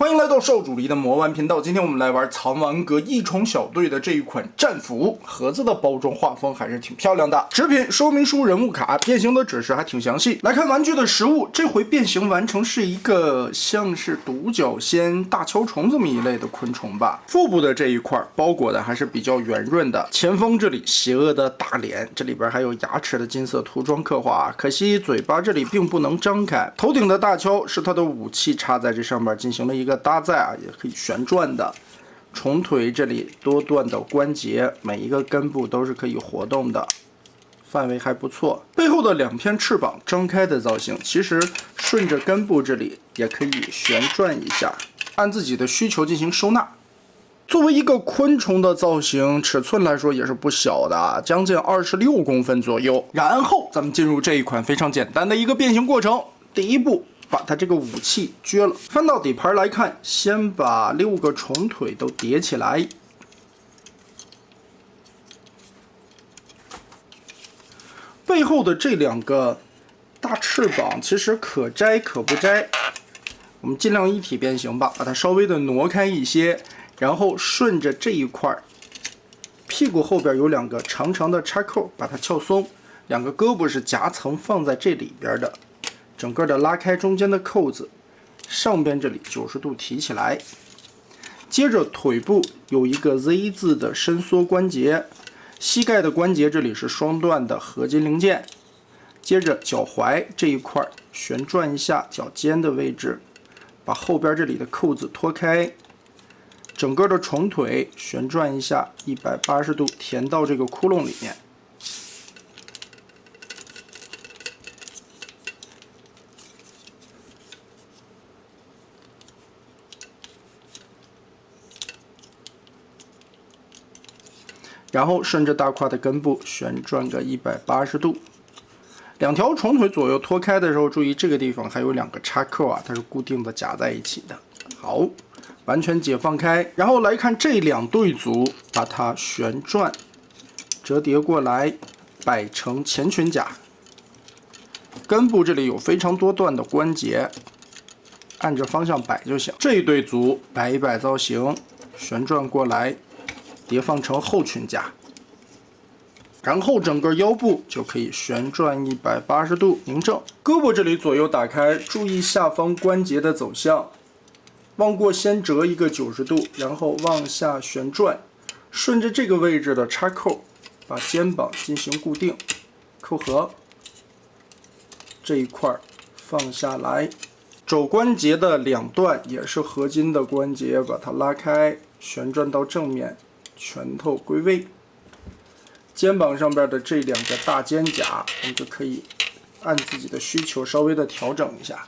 欢迎来到少主离的魔玩频道。今天我们来玩藏王阁异宠小队的这一款战斧，盒子的包装画风还是挺漂亮的。纸品、说明书、人物卡、变形的指示还挺详细。来看玩具的实物，这回变形完成是一个像是独角仙、大锹虫这么一类的昆虫吧。腹部的这一块包裹的还是比较圆润的，前方这里邪恶的大脸，这里边还有牙齿的金色涂装刻画，可惜嘴巴这里并不能张开。头顶的大锹是它的武器，插在这上面进行了一个搭载啊，也可以旋转的。虫腿这里多段的关节，每一个根部都是可以活动的，范围还不错。背后的两片翅膀张开的造型，其实顺着根部这里也可以旋转一下，按自己的需求进行收纳。作为一个昆虫的造型，尺寸来说也是不小的啊，将近26公分左右。然后咱们进入这一款非常简单的一个变形过程。第一步，把它这个武器撅了，翻到底盘来看，先把6个虫腿都叠起来，背后的这2个大翅膀其实可摘可不摘，我们尽量一体变形吧，把它稍微的挪开一些，然后顺着这一块屁股后边有2个长长的插扣，把它撬松，2个胳膊是夹层放在这里边的。整个的拉开中间的扣子，上边这里90度提起来，接着腿部有一个 Z 字的伸缩关节，膝盖的关节这里是双段的合金零件，接着脚踝这一块旋转一下脚尖的位置，把后边这里的扣子脱开，整个的虫腿旋转一下180度填到这个窟窿里面。然后顺着大胯的根部旋转个180度，2条虫腿左右脱开的时候，注意这个地方还有2个插扣啊，它是固定的夹在一起的。好，完全解放开，然后来看这2对组，把它旋转、折叠过来，摆成前裙甲。根部这里有非常多段的关节，按着方向摆就行。这一对组摆一摆造型，旋转过来。叠放成后裙甲，然后整个腰部就可以旋转180度拧正，胳膊这里左右打开，注意下方关节的走向，往过先折一个90度，然后往下旋转，顺着这个位置的插扣，把肩膀进行固定，扣合，这一块放下来，肘关节的2段也是合金的关节，把它拉开，旋转到正面。拳头归位，肩膀上边的这2个大肩胛，我们就可以按自己的需求稍微的调整一下，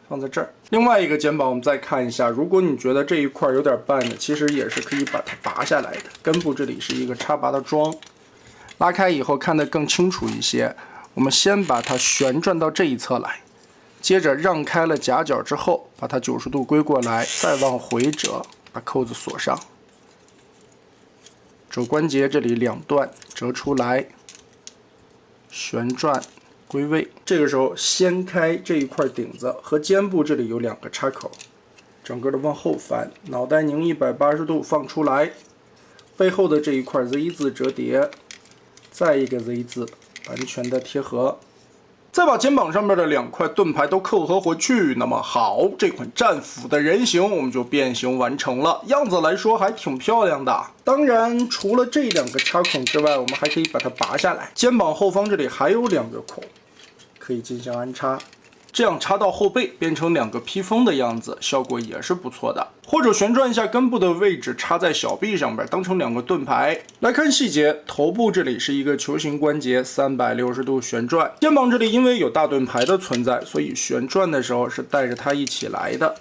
放在这儿。另外一个肩膀我们再看一下，如果你觉得这一块有点绊的，其实也是可以把它拔下来的。根部这里是一个插拔的桩，拉开以后看得更清楚一些。我们先把它旋转到这一侧来，接着让开了夹角之后，把它90度归过来，再往回折，把扣子锁上。肘关节这里2段折出来，旋转归位。这个时候掀开这一块顶子和肩部这里有2个插口，整个的往后翻，脑袋拧180度放出来，背后的这一块 Z 字折叠，再一个 Z 字完全的贴合。再把肩膀上面的2块盾牌都扣合回去，那么好，这款战斧的人形我们就变形完成了，样子来说还挺漂亮的。当然，除了这2个插孔之外，我们还可以把它拔下来。肩膀后方这里还有2个孔，可以进行安插，这样插到后背变成2个披风的样子，效果也是不错的。或者旋转一下根部的位置，插在小臂上边，当成2个盾牌。来看细节，头部这里是一个球形关节，360度旋转。肩膀这里因为有大盾牌的存在，所以旋转的时候是带着它一起来的。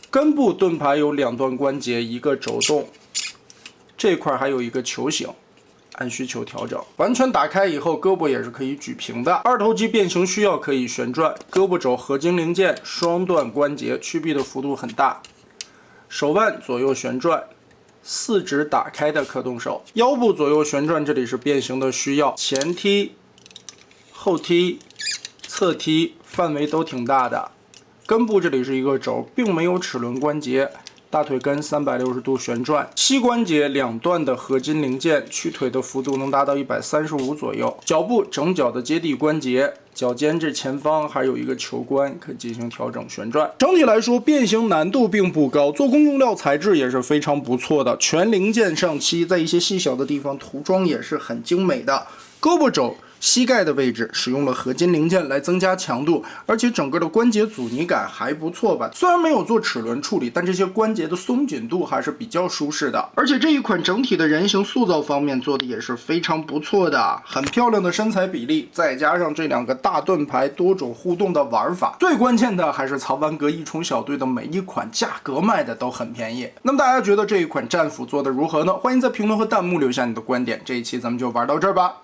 根部盾牌有2段关节，一个轴动，这块还有一个球形。按需求调整，完全打开以后，胳膊也是可以举平的。2头肌变形需要可以旋转，胳膊肘合金零件，双段关节，曲臂的幅度很大。手腕左右旋转，4指打开的可动手。腰部左右旋转，这里是变形的需要，前踢、后踢、侧踢，范围都挺大的。根部这里是一个轴，并没有齿轮关节。大腿根360度旋转，膝关节两段的合金零件，屈腿的幅度能达到135左右。脚部整脚的接地关节，脚尖这前方还有一个球关，可进行调整旋转。整体来说，变形难度并不高，做工用料材质也是非常不错的，全零件上漆，在一些细小的地方涂装也是很精美的。胳膊肘、膝盖的位置使用了合金零件来增加强度，而且整个的关节阻尼感还不错吧。虽然没有做齿轮处理，但这些关节的松紧度还是比较舒适的。而且这一款整体的人形塑造方面做的也是非常不错的，很漂亮的身材比例，再加上这两个大盾牌多种互动的玩法，最关键的还是曹湾阁一宠小队的每一款价格卖的都很便宜。那么大家觉得这一款战斧做的如何呢？欢迎在评论和弹幕留下你的观点。这一期咱们就玩到这儿吧。